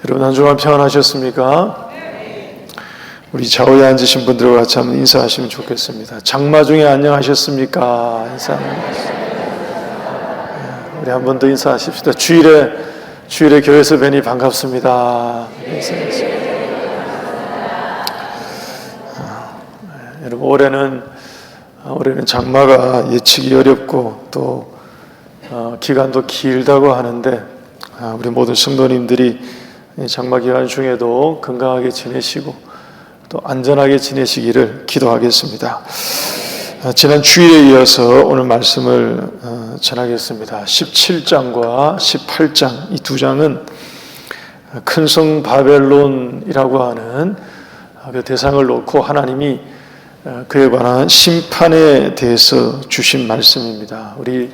여러분 한 주간 평안하셨습니까? 우리 좌우에 앉으신 분들과 같이 한번 인사하시면 좋겠습니다. 장마 중에 안녕하셨습니까? 우리 한 번 더 인사하십시다. 주일에 교회에서 뵈니 반갑습니다. 여러분 올해는 장마가 예측이 어렵고 또 기간도 길다고 하는데 우리 모든 성도님들이 장마 기간 중에도 건강하게 지내시고 또 안전하게 지내시기를 기도하겠습니다. 지난 주일에 이어서 오늘 말씀을 전하겠습니다. 17장과 18장 이 두 장은 큰 성 바벨론이라고 하는 그 대상을 놓고 하나님이 그에 관한 심판에 대해서 주신 말씀입니다. 우리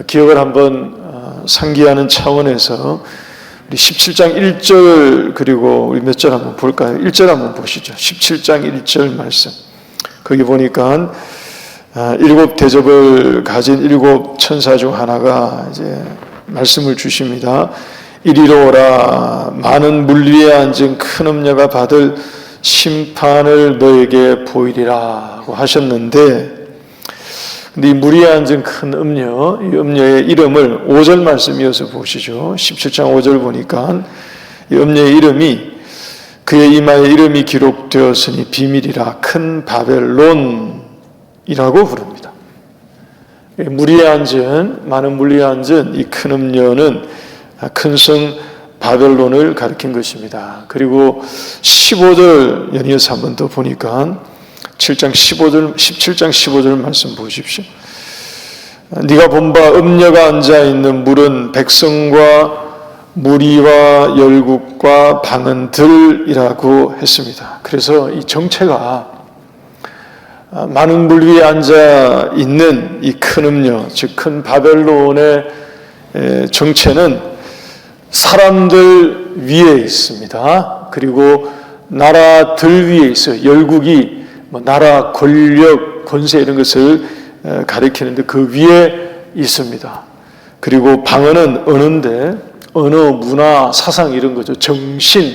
기억을 한번 상기하는 차원에서 우리 17장 1절 그리고 우리 몇 절 한번 볼까요? 1절 한번 보시죠. 17장 1절 말씀. 거기 보니까 일곱 대접을 가진 일곱 천사 중 하나가 이제 말씀을 주십니다. 이리로 오라. 많은 물 위에 앉은 큰 음녀가 받을 심판을 너에게 보이리라고 하셨는데, 근데 이 물 위에 앉은 큰 음녀, 이 음녀의 이름을 5절 말씀 이어서 보시죠. 17장 5절 보니까 이 음녀의 이름이 그의 이마에 이름이 기록되었으니 비밀이라 큰 바벨론이라고 부릅니다. 물 위에 앉은, 많은 물 위에 앉은 이 큰 음녀는 큰 성 바벨론을 가리킨 것입니다. 그리고 15절 연이어서 한 번 더 보니까 17장 15절 말씀 보십시오. 네가 본 바 음녀가 앉아있는 물은 백성과 무리와 열국과 방언들이라고 했습니다. 그래서 이 정체가 많은 물 위에 앉아있는 이 큰 음녀, 즉 큰 바벨론의 정체는 사람들 위에 있습니다. 그리고 나라들 위에 있어요. 열국이 나라, 권력, 권세 이런 것을 가리키는데 그 위에 있습니다. 그리고 방언은 언어인데 언어, 문화, 사상 이런 거죠. 정신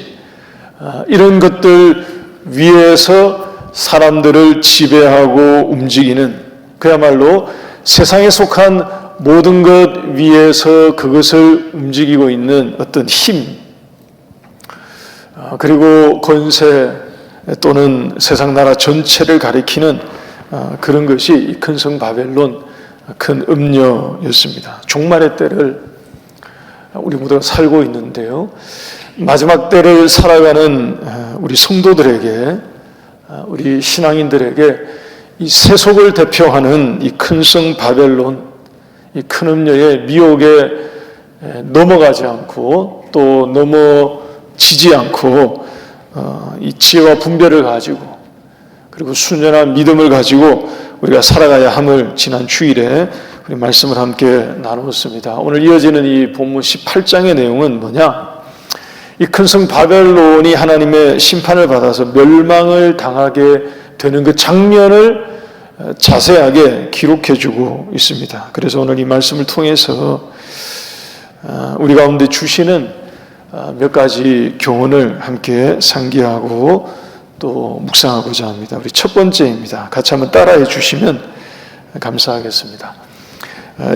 이런 것들 위에서 사람들을 지배하고 움직이는, 그야말로 세상에 속한 모든 것 위에서 그것을 움직이고 있는 어떤 힘, 그리고 권세 또는 세상 나라 전체를 가리키는 그런 것이 큰 성 바벨론, 큰 음녀였습니다. 종말의 때를 우리 모두가 살고 있는데요, 마지막 때를 살아가는 우리 성도들에게, 우리 신앙인들에게 이 세속을 대표하는 이 큰 성 바벨론, 이 큰 음녀의 미혹에 넘어가지 않고 또 넘어지지 않고 이 지혜와 분별을 가지고 그리고 순전한 믿음을 가지고 우리가 살아가야 함을 지난 주일에 우리 말씀을 함께 나누었습니다. 오늘 이어지는 이 본문 18장의 내용은 뭐냐? 이 큰 성 바벨론이 하나님의 심판을 받아서 멸망을 당하게 되는 그 장면을 자세하게 기록해주고 있습니다. 그래서 오늘 이 말씀을 통해서 우리 가운데 주시는 몇 가지 교훈을 함께 상기하고 또 묵상하고자 합니다. 우리 첫 번째입니다. 같이 한번 따라해 주시면 감사하겠습니다.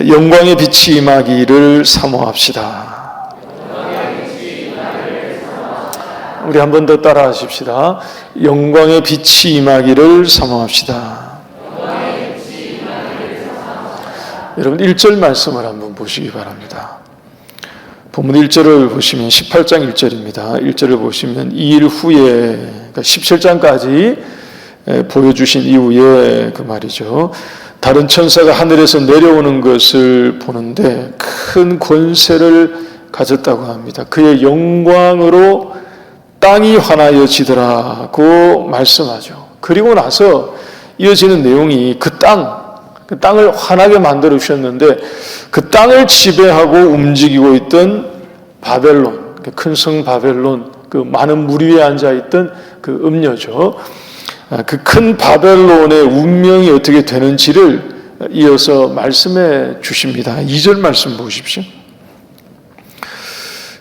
영광의 빛이 임하기를 사모합시다. 우리 한 번 더 따라 하십시다. 영광의 빛이 임하기를 사모합시다. 여러분 1절 말씀을 한번 보시기 바랍니다. 본문 1절을 보시면 18장 1절입니다. 1절을 보시면 이 일 후에, 그러니까 17장까지 보여주신 이후에 그 말이죠. 다른 천사가 하늘에서 내려오는 것을 보는데 큰 권세를 가졌다고 합니다. 그의 영광으로 땅이 환하여지더라고 말씀하죠. 그리고 나서 이어지는 내용이 그 땅을 환하게 만들어 주셨는데 그 땅을 지배하고 움직이고 있던 바벨론, 큰 성 바벨론, 그 많은 물 위에 앉아있던 그 음녀죠. 그 큰 바벨론의 운명이 어떻게 되는지를 이어서 말씀해 주십니다. 2절 말씀 보십시오.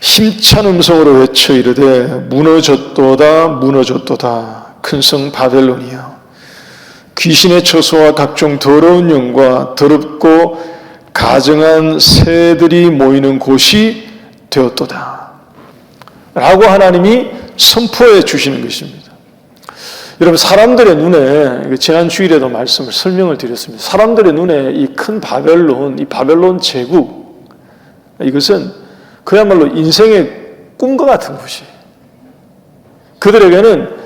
힘찬 음성으로 외쳐 이르되 무너졌도다 무너졌도다 큰 성 바벨론이여 귀신의 처소와 각종 더러운 영과 더럽고 가증한 새들이 모이는 곳이 되었도다 라고 하나님이 선포해 주시는 것입니다. 여러분, 사람들의 눈에, 지난 주일에도 말씀을 설명을 드렸습니다. 사람들의 눈에 이 큰 바벨론, 이 바벨론 제국, 이것은 그야말로 인생의 꿈과 같은 곳이에요. 그들에게는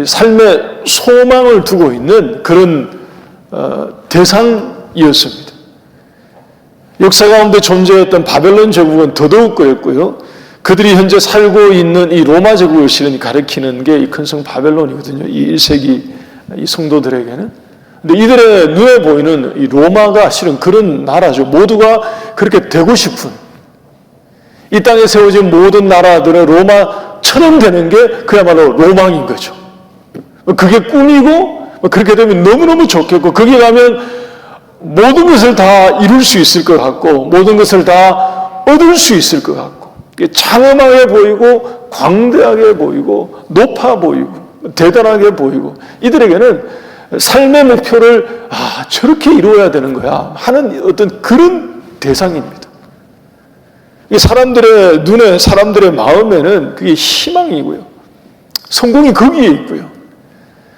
삶의 소망을 두고 있는 그런 대상이었습니다. 역사 가운데 존재했던 바벨론 제국은 더더욱 그랬고요. 그들이 현재 살고 있는 이 로마 제국을 실은 가리키는 게 이 큰 성 바벨론이거든요. 이 1세기 이 성도들에게는. 근데 이들의 눈에 보이는 이 로마가 실은 그런 나라죠. 모두가 그렇게 되고 싶은, 이 땅에 세워진 모든 나라들의 로마처럼 되는 게 그야말로 로망인 거죠. 그게 꿈이고, 그렇게 되면 너무너무 좋겠고, 거기 가면 모든 것을 다 이룰 수 있을 것 같고, 모든 것을 다 얻을 수 있을 것 같고, 장엄하게 보이고, 광대하게 보이고, 높아 보이고, 대단하게 보이고, 이들에게는 삶의 목표를 저렇게 이루어야 되는 거야 하는 어떤 그런 대상입니다. 사람들의 눈에, 사람들의 마음에는 그게 희망이고요. 성공이 거기에 있고요.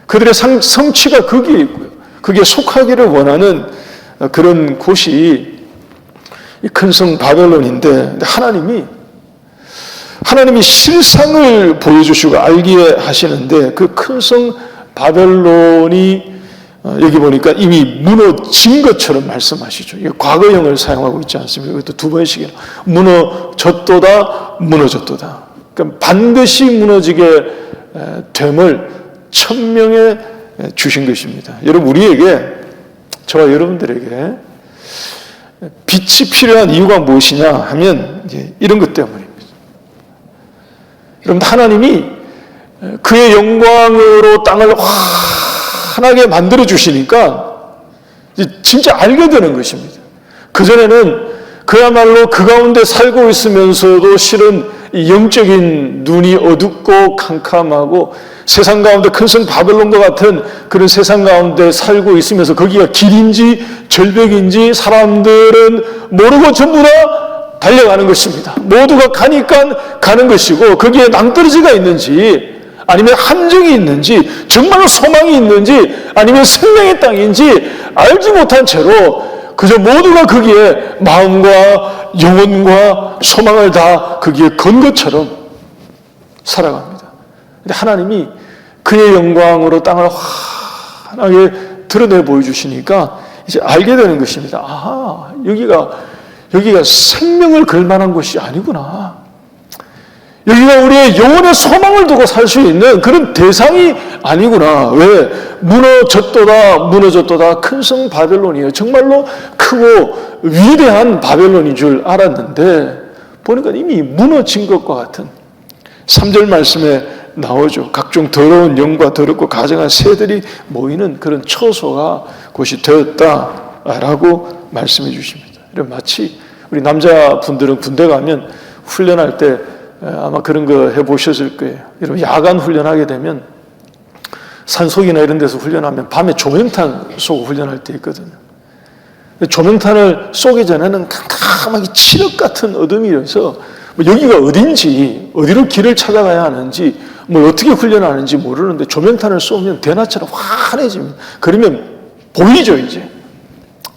그들의 성취가 거기에 있고요. 그게 속하기를 원하는 그런 곳이 이 큰 성 바벨론인데, 하나님이 실상을 보여주시고 알게 하시는데, 그 큰 성 바벨론이 여기 보니까 이미 무너진 것처럼 말씀하시죠. 과거형을 사용하고 있지 않습니까? 이것도 두 번씩이나 무너졌도다 무너졌도다. 그러니까 반드시 무너지게 됨을 천명해 주신 것입니다. 여러분, 우리에게, 저와 여러분들에게 빛이 필요한 이유가 무엇이냐 하면 이런 것 때문입니다. 여러분, 하나님이 그의 영광으로 땅을 환하게 만들어 주시니까 진짜 알게 되는 것입니다. 그전에는 그야말로 그 가운데 살고 있으면서도 실은 영적인 눈이 어둡고 캄캄하고, 세상 가운데 큰 성 바벨론과 같은 그런 세상 가운데 살고 있으면서 거기가 길인지 절벽인지 사람들은 모르고 전부 다 달려가는 것입니다. 모두가 가니까 가는 것이고, 거기에 낭떠러지가 있는지 아니면 함정이 있는지, 정말로 소망이 있는지 아니면 생명의 땅인지 알지 못한 채로 그저 모두가 거기에 마음과 영혼과 소망을 다 거기에 건 것처럼 살아갑니다. 근데 하나님이 그의 영광으로 땅을 환하게 드러내 보여주시니까 이제 알게 되는 것입니다. 여기가 생명을 걸 만한 곳이 아니구나. 여기가 우리의 영혼의 소망을 두고 살 수 있는 그런 대상이 아니구나. 왜? 무너졌도다 큰 성 바벨론이에요. 정말로 크고 위대한 바벨론인 줄 알았는데 보니까 이미 무너진 것과 같은, 3절 말씀에 나오죠. 각종 더러운 영과 더럽고 가증한 새들이 모이는 그런 처소가 곳이 되었다라고 말씀해 주십니다. 마치 우리 남자분들은 군대 가면 훈련할 때 아마 그런 거 해보셨을 거예요. 여러분, 야간 훈련하게 되면 산속이나 이런 데서 훈련하면 밤에 조명탄 쏘고 훈련할 때 있거든요. 조명탄을 쏘기 전에는 캄캄하게 칠흑 같은 어둠이어서 여기가 어딘지, 어디로 길을 찾아가야 하는지, 어떻게 훈련하는지 모르는데 조명탄을 쏘면 대낮처럼 환해집니다. 그러면 보이죠, 이제.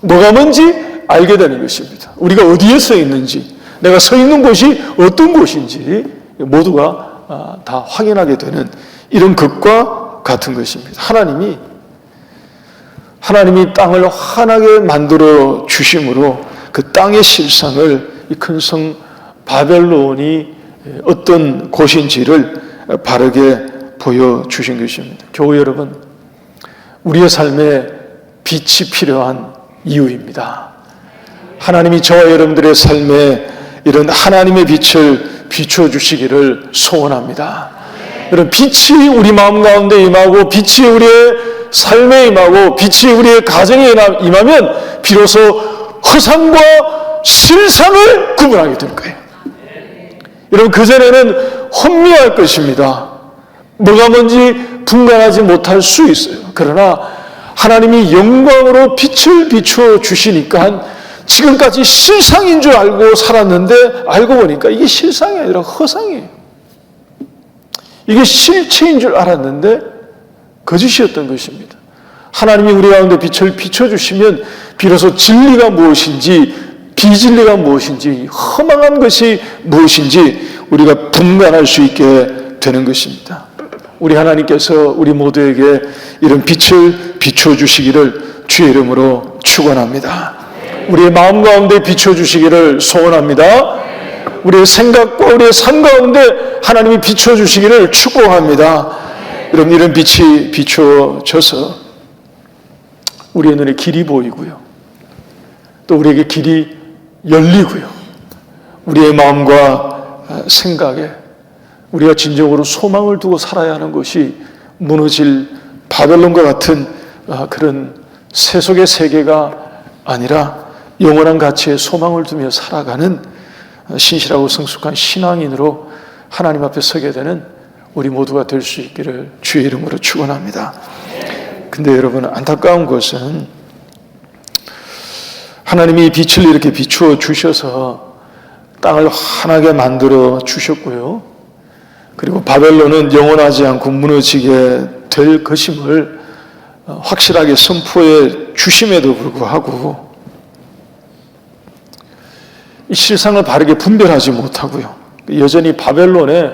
뭐가 뭔지 알게 되는 것입니다. 우리가 어디에 서 있는지, 내가 서 있는 곳이 어떤 곳인지 모두가 다 확인하게 되는 이런 것과 같은 것입니다. 하나님이 땅을 환하게 만들어 주심으로 그 땅의 실상을 이 큰 성 바벨론이 어떤 곳인지를 바르게 보여주신 것입니다. 교회 여러분, 우리의 삶에 빛이 필요한 이유입니다. 하나님이 저와 여러분들의 삶에 이런 하나님의 빛을 비춰주시기를 소원합니다. 여러분, 빛이 우리 마음 가운데 임하고, 빛이 우리의 삶에 임하고, 빛이 우리의 가정에 임하면 비로소 허상과 실상을 구분하게 될 거예요. 여러분, 그전에는 혼미할 것입니다. 뭐가 뭔지 분간하지 못할 수 있어요. 그러나 하나님이 영광으로 빛을 비추어 주시니까 지금까지 실상인 줄 알고 살았는데 알고 보니까 이게 실상이 아니라 허상이에요. 이게 실체인 줄 알았는데 거짓이었던 것입니다. 하나님이 우리 가운데 빛을 비춰주시면 비로소 진리가 무엇인지, 비진리가 무엇인지, 허망한 것이 무엇인지 우리가 분간할 수 있게 되는 것입니다. 우리 하나님께서 우리 모두에게 이런 빛을 비춰주시기를 주의 이름으로 축원합니다. 우리의 마음 가운데 비춰주시기를 소원합니다. 우리의 생각과 우리의 삶 가운데 하나님이 비춰주시기를 축복합니다. 여러분, 이런 빛이 비춰져서 우리의 눈에 길이 보이고요, 또 우리에게 길이 열리고요, 우리의 마음과 생각에 우리가 진정으로 소망을 두고 살아야 하는 것이 무너질 바벨론과 같은 그런 세속의 세계가 아니라 영원한 가치에 소망을 두며 살아가는 신실하고 성숙한 신앙인으로 하나님 앞에 서게 되는 우리 모두가 될 수 있기를 주의 이름으로 축원합니다. 근데 여러분, 안타까운 것은 하나님이 빛을 이렇게 비추어 주셔서 땅을 환하게 만들어 주셨고요, 그리고 바벨론은 영원하지 않고 무너지게 될 것임을 확실하게 선포해 주심에도 불구하고 이 실상을 바르게 분별하지 못하고요, 여전히 바벨론에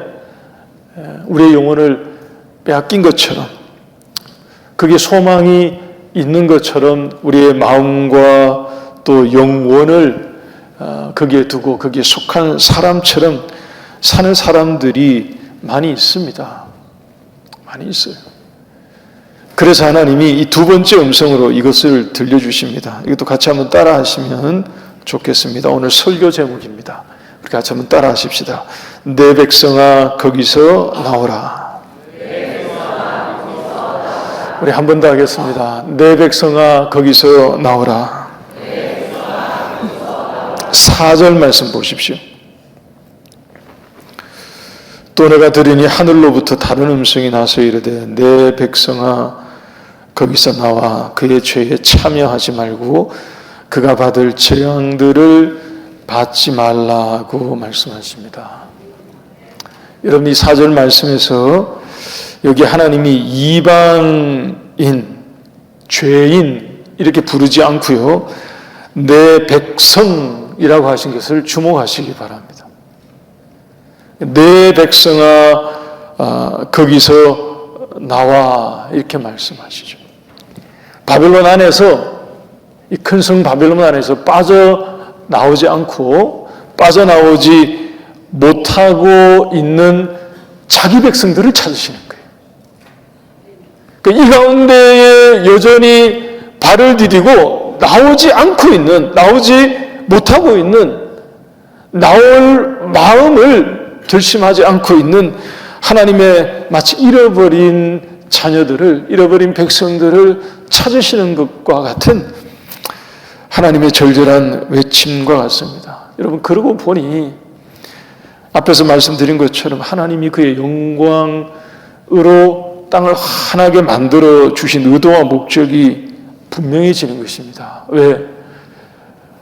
우리의 영혼을 빼앗긴 것처럼, 그게 소망이 있는 것처럼 우리의 마음과 또 영혼을 거기에 두고 거기에 속한 사람처럼 사는 사람들이 많이 있습니다. 많이 있어요. 그래서 하나님이 이 두 번째 음성으로 이것을 들려주십니다. 이것도 같이 한번 따라 하시면 좋겠습니다. 오늘 설교 제목입니다. 우리 같이 한번 따라 하십시다. 내 백성아 거기서 나오라. 우리 한 번 더 하겠습니다. 내 백성아 거기서 나오라. 4절 말씀 보십시오. 또 내가 들으니 하늘로부터 다른 음성이 나서 이르되 내 백성아 거기서 나와 그의 죄에 참여하지 말고 그가 받을 재앙들을 받지 말라고 말씀하십니다. 여러분, 이 4절 말씀에서 여기 하나님이 이방인, 죄인 이렇게 부르지 않고요, 내 백성이라고 하신 것을 주목하시기 바랍니다. 내 백성아 거기서 나와 이렇게 말씀하시죠. 바벨론 안에서, 이 큰 성 바벨론 안에서 빠져나오지 않고 빠져나오지 못하고 있는 자기 백성들을 찾으시는 거예요. 이 가운데에 여전히 발을 디디고 나오지 않고 있는, 나오지 못하고 있는, 나올 마음을 결심하지 않고 있는 하나님의 마치 잃어버린 자녀들을, 잃어버린 백성들을 찾으시는 것과 같은 하나님의 절절한 외침과 같습니다. 여러분, 그러고 보니 앞에서 말씀드린 것처럼 하나님이 그의 영광으로 땅을 환하게 만들어 주신 의도와 목적이 분명해지는 것입니다. 왜?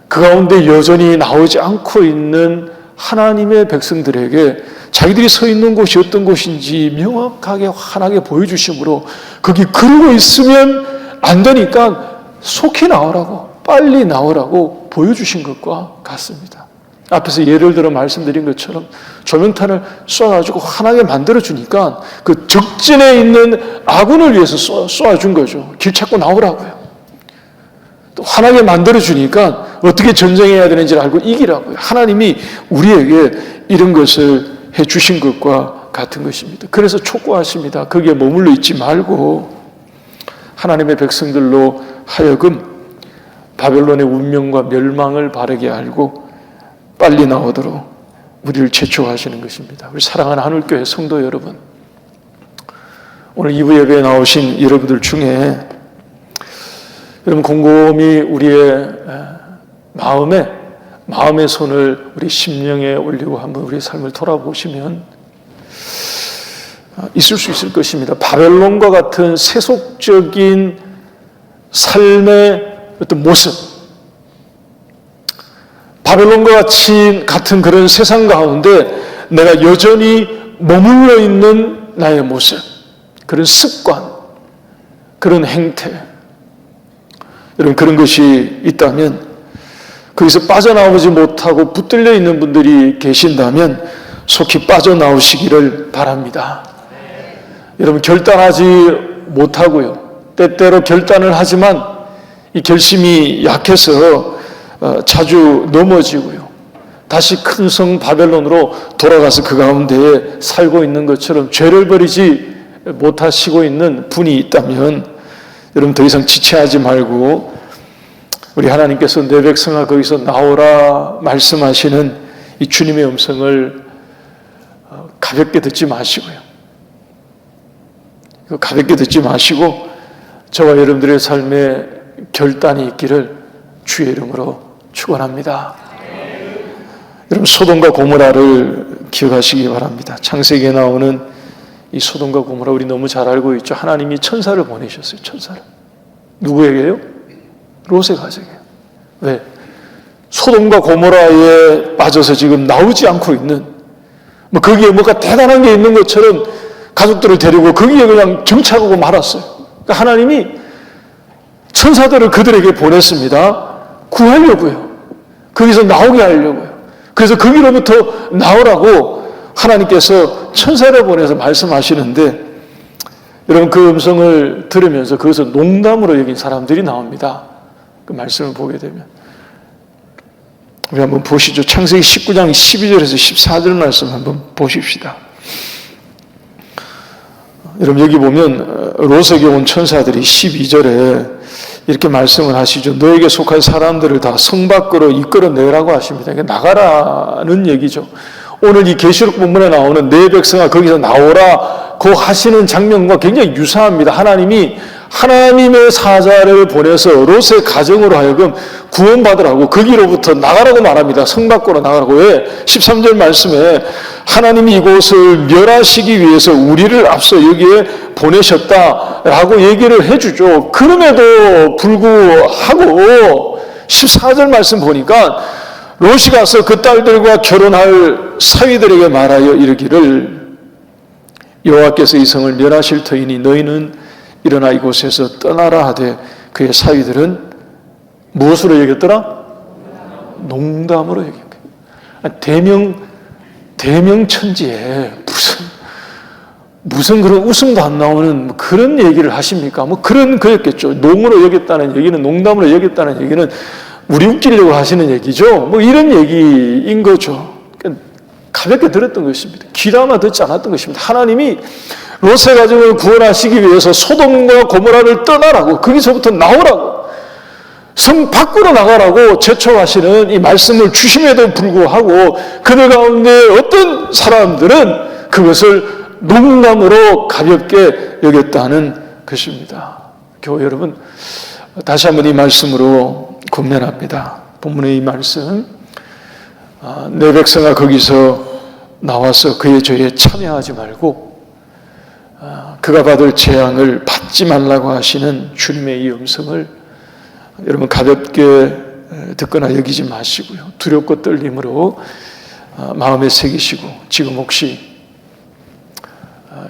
그 가운데 여전히 나오지 않고 있는 하나님의 백성들에게 자기들이 서 있는 곳이 어떤 곳인지 명확하게 환하게 보여주심으로 거기 그러고 있으면 안 되니까 속히 나오라고, 빨리 나오라고 보여주신 것과 같습니다. 앞에서 예를 들어 말씀드린 것처럼 조명탄을 쏘아가지고 환하게 만들어주니까 그 적진에 있는 아군을 위해서 쏘아준 거죠. 길 찾고 나오라고요. 또 환하게 만들어주니까 어떻게 전쟁해야 되는지를 알고 이기라고요. 하나님이 우리에게 이런 것을 해주신 것과 같은 것입니다. 그래서 촉구하십니다. 거기에 머물러 있지 말고 하나님의 백성들로 하여금 바벨론의 운명과 멸망을 바르게 알고 빨리 나오도록 우리를 재촉하시는 것입니다. 우리 사랑하는 하늘교회 성도 여러분, 오늘 2부 예배에 나오신 여러분들 중에 여러분 곰곰이 우리의 마음에 마음의 손을 우리 심령에 올리고 한번 우리 삶을 돌아보시면 있을 수 있을 것입니다. 바벨론과 같은 세속적인 삶의 어떤 모습, 바벨론과 같은 그런 세상 가운데 내가 여전히 머물러 있는 나의 모습, 그런 습관, 그런 행태, 여러분 그런 것이 있다면, 거기서 빠져나오지 못하고 붙들려 있는 분들이 계신다면 속히 빠져나오시기를 바랍니다. 여러분 결단하지 못하고요, 때때로 결단을 하지만 이 결심이 약해서 자주 넘어지고요, 다시 큰 성 바벨론으로 돌아가서 그 가운데에 살고 있는 것처럼 죄를 버리지 못하시고 있는 분이 있다면 여러분 더 이상 지체하지 말고 우리 하나님께서 내 백성아 거기서 나오라 말씀하시는 이 주님의 음성을 가볍게 듣지 마시고요, 가볍게 듣지 마시고 저와 여러분들의 삶에 결단이 있기를 주의 이름으로 축원합니다. 여러분 소돔과 고모라를 기억하시기 바랍니다. 창세기에 나오는 이 소돔과 고모라 우리 너무 잘 알고 있죠. 하나님이 천사를 보내셨어요. 천사를. 누구에게요? 롯의 가정이에요. 왜? 소돔과 고모라에 빠져서 지금 나오지 않고 있는, 거기에 뭔가 대단한 게 있는 것처럼 가족들을 데리고 거기에 그냥 정착하고 말았어요. 그러니까 하나님이 천사들을 그들에게 보냈습니다. 구하려고요. 거기서 나오게 하려고요. 그래서 거기로부터 나오라고 하나님께서 천사를 보내서 말씀하시는데, 여러분 그 음성을 들으면서 그것을 농담으로 여긴 사람들이 나옵니다. 그 말씀을 보게 되면 우리 한번 보시죠. 창세기 19장 12절에서 14절 말씀 한번 보십시다. 여러분 여기 보면 롯에게 온 천사들이 12절에 이렇게 말씀을 하시죠. 너에게 속한 사람들을 다 성 밖으로 이끌어내라고 하십니다. 그러니까 나가라는 얘기죠. 오늘 이 계시록 본문에 나오는 내 백성아 거기서 나오라고 하시는 장면과 굉장히 유사합니다. 하나님이 하나님의 사자를 보내서 롯의 가정으로 하여금 구원받으라고 거기로부터 나가라고 말합니다. 성 밖으로 나가라고. 왜? 13절 말씀에 하나님이 이곳을 멸하시기 위해서 우리를 앞서 여기에 보내셨다라고 얘기를 해주죠. 그럼에도 불구하고 14절 말씀 보니까 롯이 가서 그 딸들과 결혼할 사위들에게 말하여 이르기를 여호와께서 이 성을 멸하실 터이니 너희는 일어나 이곳에서 떠나라 하되 그의 사위들은 무엇으로 여겼더라? 농담으로 여겼어요. 대명천지에 무슨 그런 웃음도 안 나오는 그런 얘기를 하십니까? 그런 거였겠죠. 농으로 여겼다는 얘기는, 농담으로 여겼다는 얘기는 우리 웃기려고 하시는 얘기죠. 이런 얘기인 거죠. 그러니까 가볍게 들었던 것입니다. 귀담아 듣지 않았던 것입니다. 하나님이 롯의 가정을 구원하시기 위해서 소돔과 고모라를 떠나라고, 거기서부터 나오라고, 성 밖으로 나가라고 제초하시는 이 말씀을 주심에도 불구하고 그들 가운데 어떤 사람들은 그것을 농담으로 가볍게 여겼다는 것입니다. 교회 여러분, 다시 한번 이 말씀으로 권면합니다. 본문의 이 말씀, 내 백성아 거기서 나와서 그의 죄에 참여하지 말고 그가 받을 재앙을 받지 말라고 하시는 주님의 이 음성을 여러분 가볍게 듣거나 여기지 마시고요, 두렵고 떨림으로 마음에 새기시고, 지금 혹시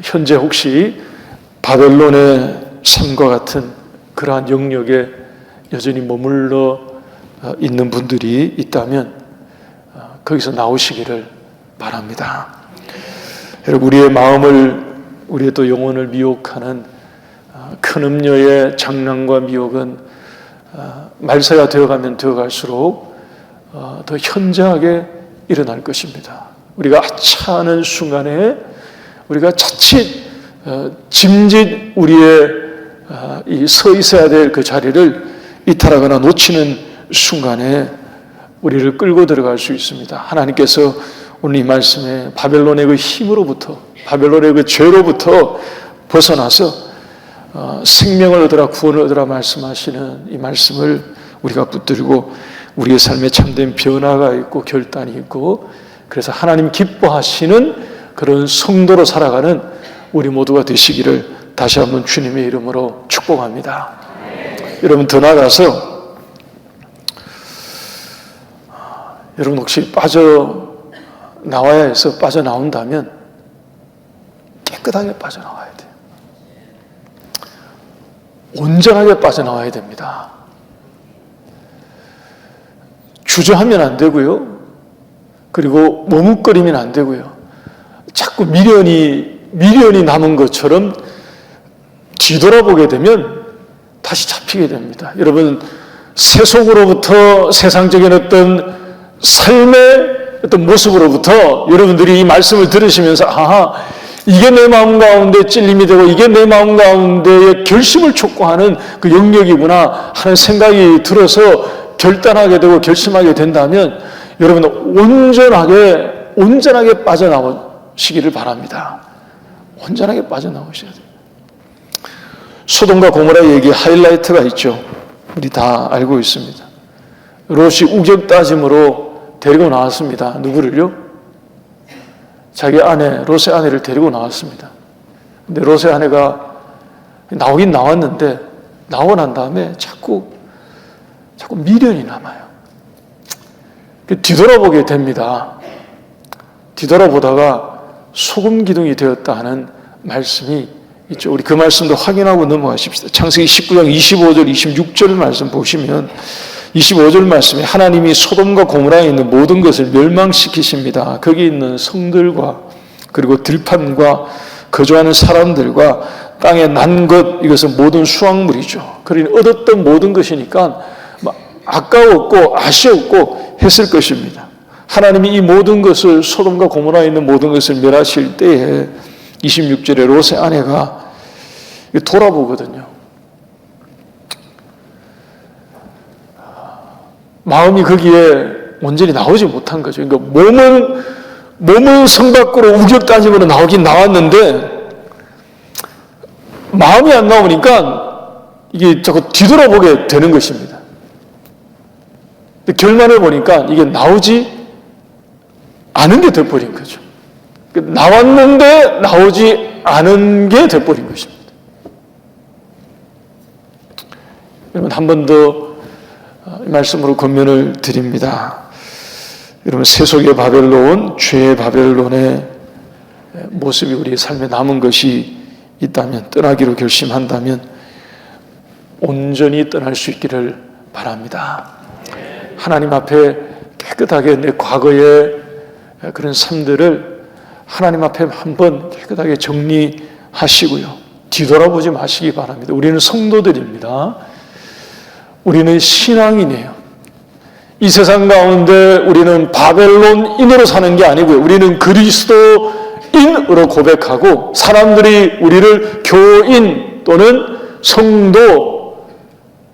현재 혹시 바벨론의 삶과 같은 그러한 영역에 여전히 머물러 있는 분들이 있다면 거기서 나오시기를 바랍니다. 여러분 우리의 마음을, 우리의 또 영혼을 미혹하는 큰 음녀의 장난과 미혹은 말세가 되어가면 되어갈수록 더 현저하게 일어날 것입니다. 우리가 아차하는 순간에 우리가 자칫 짐짓 우리의 이 서 있어야 될 그 자리를 이탈하거나 놓치는 순간에 우리를 끌고 들어갈 수 있습니다. 하나님께서 오늘 이 말씀에 바벨론의 그 힘으로부터, 바벨론의 그 죄로부터 벗어나서 생명을 얻으라, 구원을 얻으라 말씀하시는 이 말씀을 우리가 붙들고 우리의 삶에 참된 변화가 있고 결단이 있고, 그래서 하나님 기뻐하시는 그런 성도로 살아가는 우리 모두가 되시기를 다시 한번 주님의 이름으로 축복합니다. 여러분, 더 나아가서 여러분 혹시 빠져나와야 해서 빠져나온다면 깨끗하게 빠져나와야 돼요. 온전하게 빠져나와야 됩니다. 주저하면 안 되고요. 그리고 머뭇거리면 안 되고요. 자꾸 미련이 남은 것처럼 뒤돌아보게 되면 다시 잡히게 됩니다. 여러분, 세속으로부터 세상적인 어떤 삶의 어떤 모습으로부터 여러분들이 이 말씀을 들으시면서 이게 내 마음 가운데 찔림이 되고 이게 내 마음 가운데의 결심을 촉구하는 그 영역이구나 하는 생각이 들어서 결단하게 되고 결심하게 된다면 여러분 온전하게 빠져나오시기를 바랍니다. 온전하게 빠져나오셔야 돼요. 소돔과 고모라 얘기 하이라이트가 있죠. 우리 다 알고 있습니다. 롯이 우격다짐으로 데리고 나왔습니다. 누구를요? 자기 아내, 롯의 아내를 데리고 나왔습니다. 근데 롯의 아내가 나오긴 나왔는데 나오고 난 다음에 자꾸 미련이 남아요. 뒤돌아보게 됩니다. 뒤돌아보다가 소금 기둥이 되었다 하는 말씀이 있죠. 우리 그 말씀도 확인하고 넘어가십시다. 창세기 19장 25절, 26절 말씀 보시면 25절 말씀에 하나님이 소돔과 고모라에 있는 모든 것을 멸망시키십니다. 거기 있는 성들과 그리고 들판과 거주하는 사람들과 땅에 난 것, 이것은 모든 수확물이죠. 그러니 얻었던 모든 것이니까 아까웠고 아쉬웠고 했을 것입니다. 하나님이 이 모든 것을, 소돔과 고모라에 있는 모든 것을 멸하실 때에 26절에 롯의 아내가 돌아보거든요. 마음이 거기에 온전히 나오지 못한 거죠. 그러니까 몸은 성 밖으로 우격다짐으로 나오긴 나왔는데 마음이 안 나오니까 이게 자꾸 뒤돌아보게 되는 것입니다. 결말을 보니까 이게 나오지 않은 게 돼버린 거죠. 나왔는데 나오지 않은 게 돼버린 것입니다. 여러분, 한 번 더 말씀으로 권면을 드립니다. 여러분, 세속의 바벨론, 죄의 바벨론의 모습이 우리의 삶에 남은 것이 있다면, 떠나기로 결심한다면 온전히 떠날 수 있기를 바랍니다. 하나님 앞에 깨끗하게 내 과거의 그런 삶들을 하나님 앞에 한번 깨끗하게 정리하시고요. 뒤돌아보지 마시기 바랍니다. 우리는 성도들입니다. 우리는 신앙인이에요. 이 세상 가운데 우리는 바벨론인으로 사는 게 아니고요. 우리는 그리스도인으로 고백하고 사람들이 우리를 교인 또는 성도,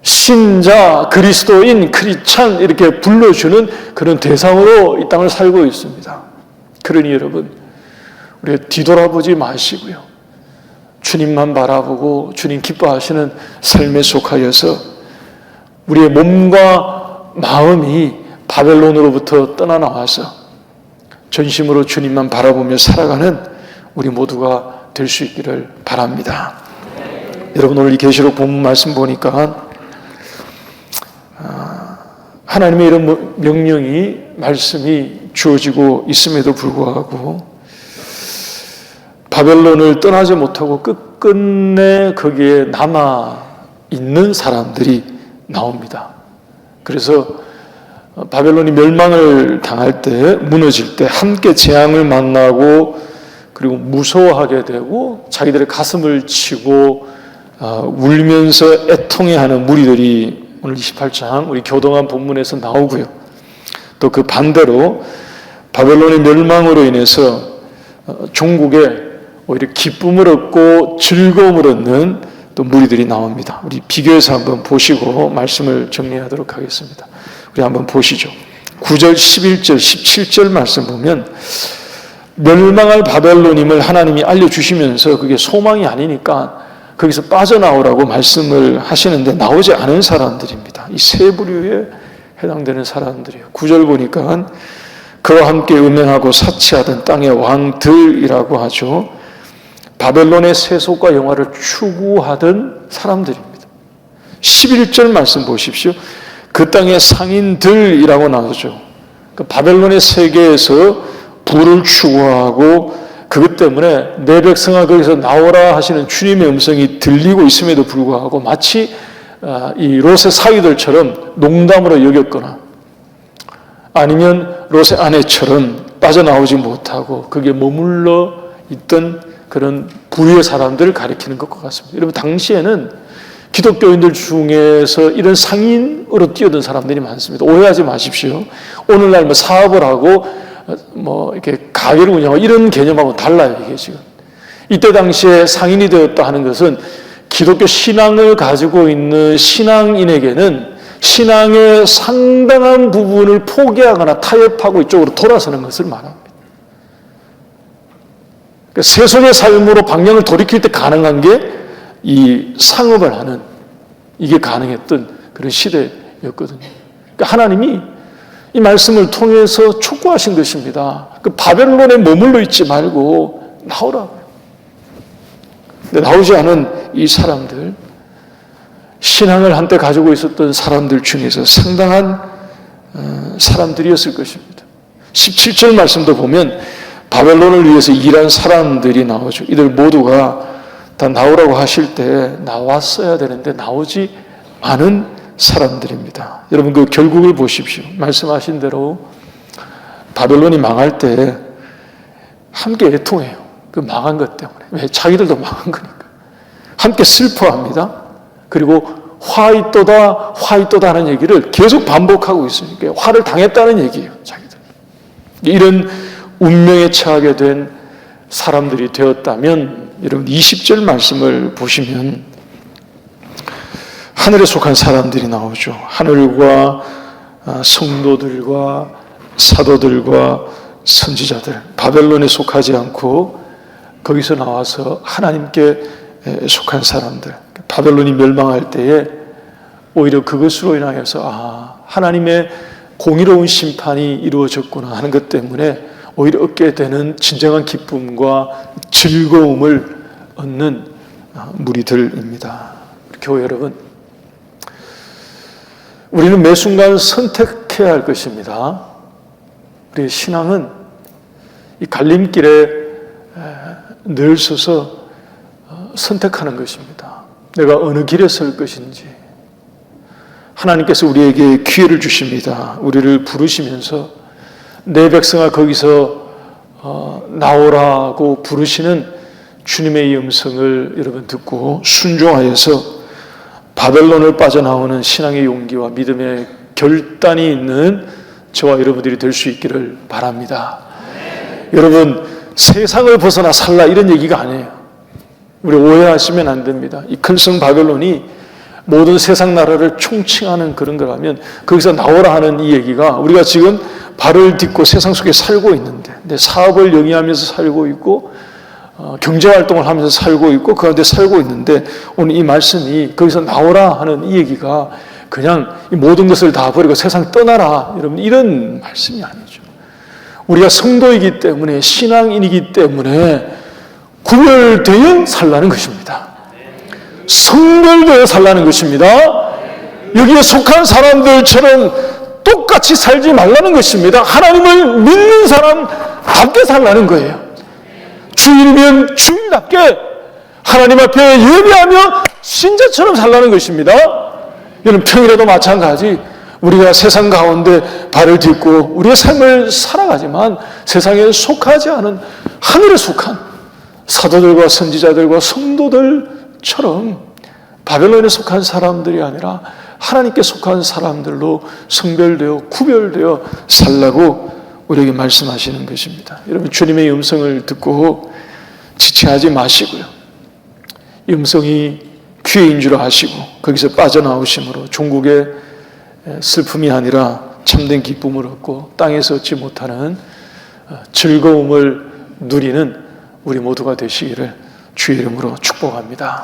신자, 그리스도인, 크리스찬 이렇게 불러주는 그런 대상으로 이 땅을 살고 있습니다. 그러니 여러분, 우리 뒤돌아보지 마시고요. 주님만 바라보고 주님 기뻐하시는 삶에 속하여서 우리의 몸과 마음이 바벨론으로부터 떠나 나와서 전심으로 주님만 바라보며 살아가는 우리 모두가 될 수 있기를 바랍니다. 여러분, 오늘 이 계시록 본문 말씀 보니까 하나님의 이런 명령이, 말씀이 주어지고 있음에도 불구하고 바벨론을 떠나지 못하고 끝끝내 거기에 남아있는 사람들이 나옵니다. 그래서 바벨론이 멸망을 당할 때, 무너질 때 함께 재앙을 만나고 그리고 무서워하게 되고 자기들의 가슴을 치고 울면서 애통해하는 무리들이 오늘 28장 우리 교동한 본문에서 나오고요. 또 그 반대로 바벨론의 멸망으로 인해서 종국에 오히려 기쁨을 얻고 즐거움을 얻는 또 무리들이 나옵니다. 우리 비교해서 한번 보시고 말씀을 정리하도록 하겠습니다. 우리 한번 보시죠. 9절, 11절, 17절 말씀 보면 멸망할 바벨론임을 하나님이 알려주시면서 그게 소망이 아니니까 거기서 빠져나오라고 말씀을 하시는데 나오지 않은 사람들입니다. 이 세 부류의 해당되는 사람들이에요. 9절 보니까 그와 함께 음행하고 사치하던 땅의 왕들이라고 하죠. 바벨론의 세속과 영화를 추구하던 사람들입니다. 11절 말씀 보십시오. 그 땅의 상인들이라고 나오죠. 바벨론의 세계에서 부를 추구하고 그것 때문에 내 백성아 거기서 나오라 하시는 주님의 음성이 들리고 있음에도 불구하고 마치 이 롯의 사위들처럼 농담으로 여겼거나 아니면 롯의 아내처럼 빠져나오지 못하고 거기에 머물러 있던 그런 부류의 사람들을 가리키는 것과 같습니다. 여러분, 당시에는 기독교인들 중에서 이런 상인으로 뛰어든 사람들이 많습니다. 오해하지 마십시오. 오늘날 사업을 하고 이렇게 가게를 운영하고 이런 개념하고 달라요, 이게 지금. 이때 당시에 상인이 되었다 하는 것은 기독교 신앙을 가지고 있는 신앙인에게는 신앙의 상당한 부분을 포기하거나 타협하고 이쪽으로 돌아서는 것을 말합니다. 그러니까 세속의 삶으로 방향을 돌이킬 때 가능한 게 이 상업을 하는, 이게 가능했던 그런 시대였거든요. 그러니까 하나님이 이 말씀을 통해서 촉구하신 것입니다. 그 바벨론에 머물러 있지 말고 나오라고요. 근데 나오지 않은 이 사람들, 신앙을 한때 가지고 있었던 사람들 중에서 상당한 사람들이었을 것입니다. 17절 말씀도 보면 바벨론을 위해서 일한 사람들이 나오죠. 이들 모두가 다 나오라고 하실 때 나왔어야 되는데 나오지 않은 사람들입니다. 여러분, 그 결국을 보십시오. 말씀하신 대로 바벨론이 망할 때 함께 애통해요. 그 망한 것 때문에. 왜? 자기들도 망한 거니까. 함께 슬퍼합니다. 그리고 화이또다, 화이또다 하는 얘기를 계속 반복하고 있으니까 화를 당했다는 얘기예요, 자기들. 이런 운명에 처하게 된 사람들이 되었다면, 여러분 20절 말씀을 보시면 하늘에 속한 사람들이 나오죠. 하늘과 성도들과 사도들과 선지자들, 바벨론에 속하지 않고 거기서 나와서 하나님께 속한 사람들. 바벨론이 멸망할 때에 오히려 그것으로 인하여서 하나님의 공의로운 심판이 이루어졌구나 하는 것 때문에 오히려 얻게 되는 진정한 기쁨과 즐거움을 얻는 무리들입니다. 교회 여러분, 우리는 매 순간 선택해야 할 것입니다. 우리의 신앙은 이 갈림길에 늘 서서 선택하는 것입니다. 내가 어느 길에 설 것인지. 하나님께서 우리에게 기회를 주십니다. 우리를 부르시면서 내 백성아 거기서 나오라고 부르시는 주님의 이 음성을 여러분 듣고 순종하여서 바벨론을 빠져나오는 신앙의 용기와 믿음의 결단이 있는 저와 여러분들이 될 수 있기를 바랍니다. 여러분, 세상을 벗어나 살라 이런 얘기가 아니에요. 우리 오해하시면 안 됩니다. 이 큰 성 바벨론이 모든 세상 나라를 총칭하는 그런 거라면 거기서 나오라 하는 이 얘기가 우리가 지금 발을 딛고 세상 속에 살고 있는데 내 사업을 영위하면서 살고 있고 경제활동을 하면서 살고 있고 그 가운데 살고 있는데 오늘 이 말씀이 거기서 나오라 하는 이 얘기가 그냥 이 모든 것을 다 버리고 세상 떠나라 여러분 이런 말씀이 아니죠. 우리가 성도이기 때문에 신앙인이기 때문에 구별되어 살라는 것입니다. 성별되어 살라는 것입니다. 여기에 속한 사람들처럼 똑같이 살지 말라는 것입니다. 하나님을 믿는 사람답게 살라는 거예요. 주일이면 주일답게 하나님 앞에 예배하며 신자처럼 살라는 것입니다. 이는 평일에도 마찬가지 우리가 세상 가운데 발을 딛고 우리의 삶을 살아가지만 세상에 속하지 않은 하늘에 속한 사도들과 선지자들과 성도들처럼 바벨론에 속한 사람들이 아니라 하나님께 속한 사람들로 성별되어 구별되어 살라고 우리에게 말씀하시는 것입니다. 여러분 주님의 음성을 듣고 지체하지 마시고요. 이 음성이 귀해인 줄 아시고 거기서 빠져나오심으로 종국의 슬픔이 아니라 참된 기쁨을 얻고 땅에서 얻지 못하는 즐거움을 누리는 우리 모두가 되시기를 주의 이름으로 축복합니다.